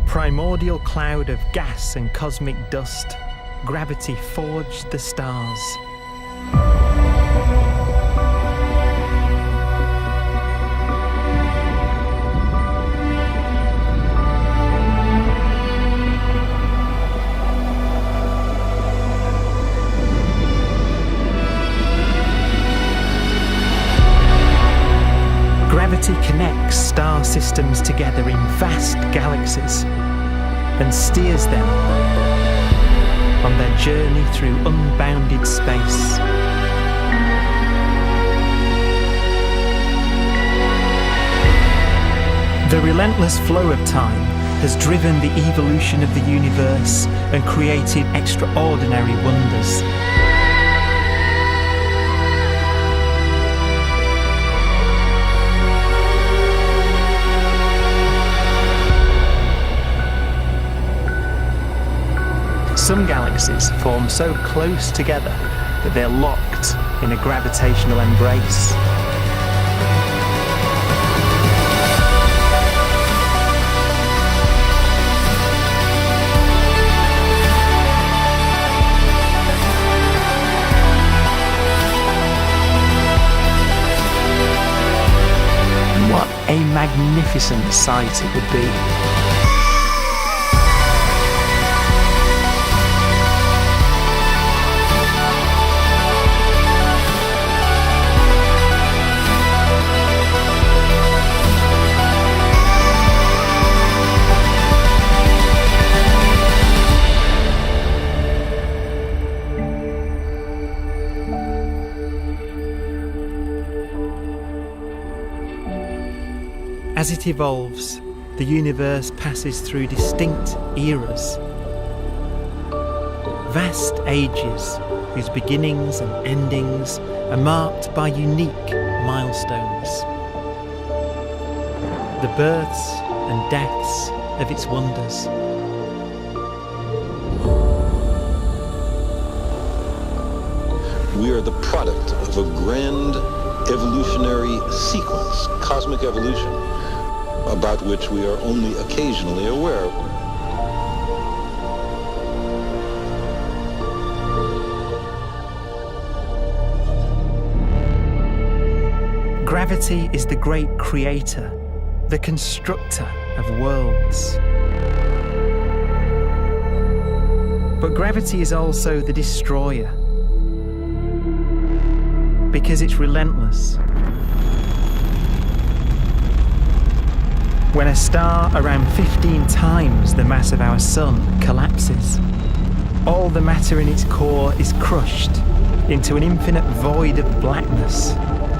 primordial cloud of gas and cosmic dust, gravity forged the stars. Gravity connects star systems together in vast galaxies and steers them on their journey through unbounded space. The relentless flow of time has driven the evolution of the universe and created extraordinary wonders. Some galaxies form so close together that they're locked in a gravitational embrace. What a magnificent sight it would be. As it evolves, the universe passes through distinct eras. Vast ages whose beginnings and endings are marked by unique milestones. The births and deaths of its wonders. We are the product of a grand evolutionary sequence, cosmic evolution, about which we are only occasionally aware. Gravity is the great creator, the constructor of worlds. But gravity is also the destroyer, because it's relentless. When a star around 15 times the mass of our Sun collapses, all the matter in its core is crushed into an infinite void of blackness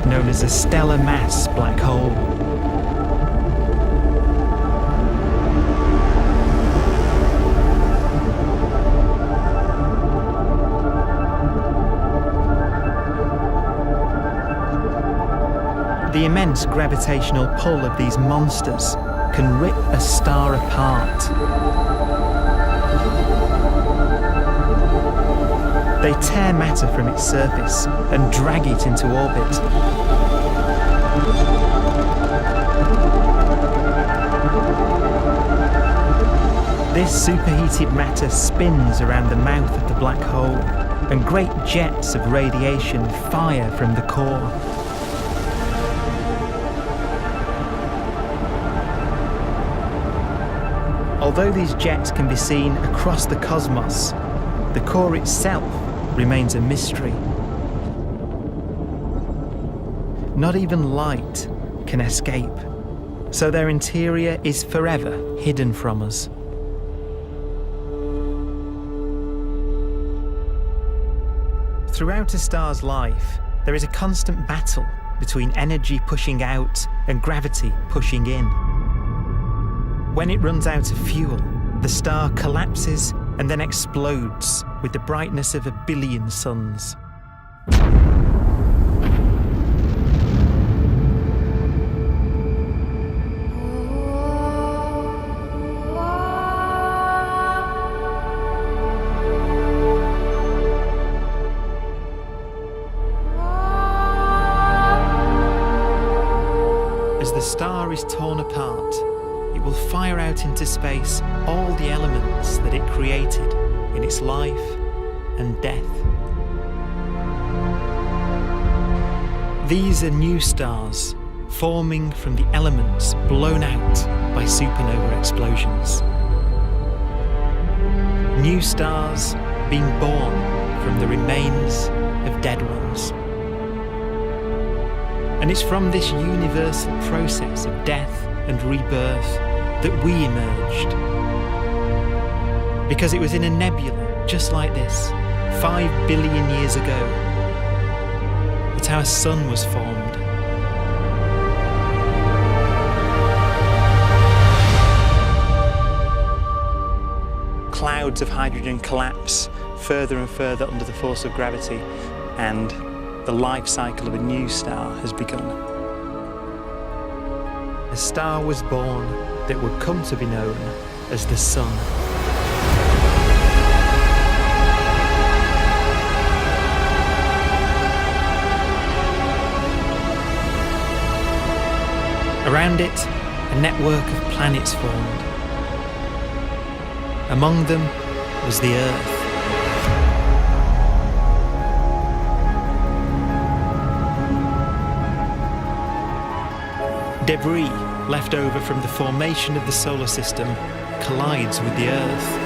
known as a stellar mass black hole. The immense gravitational pull of these monsters can rip a star apart. They tear matter from its surface and drag it into orbit. This superheated matter spins around the mouth of the black hole, and great jets of radiation fire from the core. Although these jets can be seen across the cosmos, the core itself remains a mystery. Not even light can escape, so their interior is forever hidden from us. Throughout a star's life, there is a constant battle between energy pushing out and gravity pushing in. When it runs out of fuel, the star collapses and then explodes with the brightness of 1 billion suns. As the star is torn apart, it will fire out out into space all the elements that it created in its life and death. These are new stars forming from the elements blown out by supernova explosions. New stars being born from the remains of dead ones. And it's from this universal process of death and rebirth that we emerged. Because it was in a nebula just like this, 5 billion years ago, that our sun was formed. Clouds of hydrogen collapse further and further under the force of gravity, and the life cycle of a new star has begun. A star was born that would come to be known as the Sun. Around it, a network of planets formed. Among them was the Earth. Debris left over from the formation of the solar system collides with the Earth.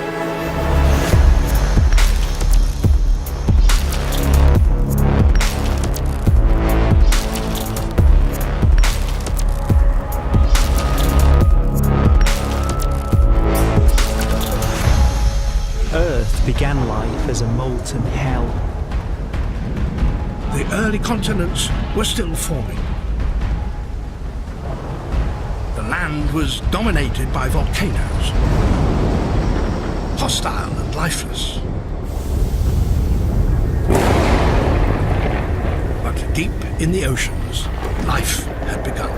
Earth began life as a molten hell. The early continents were still forming. The land was dominated by volcanoes, hostile and lifeless. But deep in the oceans, life had begun.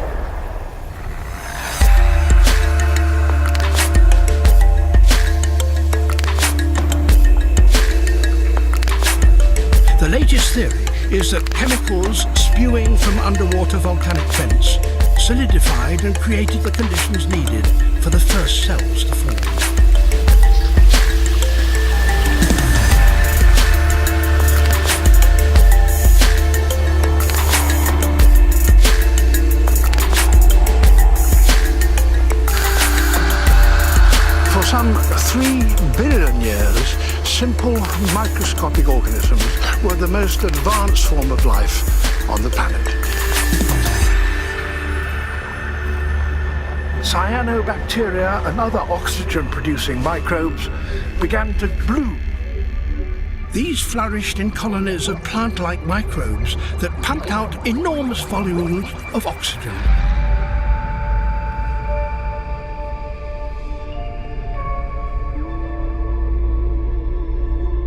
The latest theory is that chemicals spewing from underwater volcanic vents solidified and created the conditions needed for the first cells to form. For some 3 billion years, simple microscopic organisms were the most advanced form of life on the planet. Cyanobacteria and other oxygen-producing microbes began to bloom. These flourished in colonies of plant-like microbes that pumped out enormous volumes of oxygen.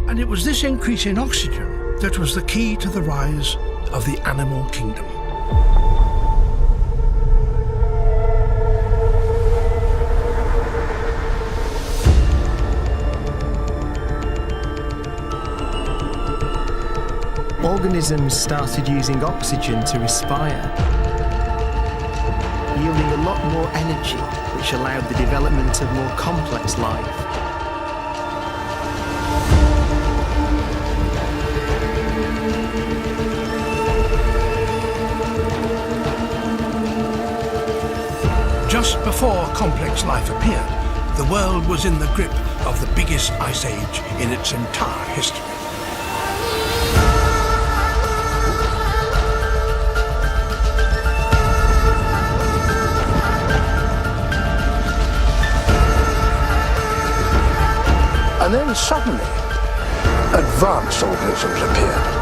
And it was this increase in oxygen that was the key to the rise of the animal kingdom. Organisms started using oxygen to respire, yielding a lot more energy, which allowed the development of more complex life. Just before complex life appeared, the world was in the grip of the biggest ice age in its entire history. And then suddenly, advanced organisms appeared.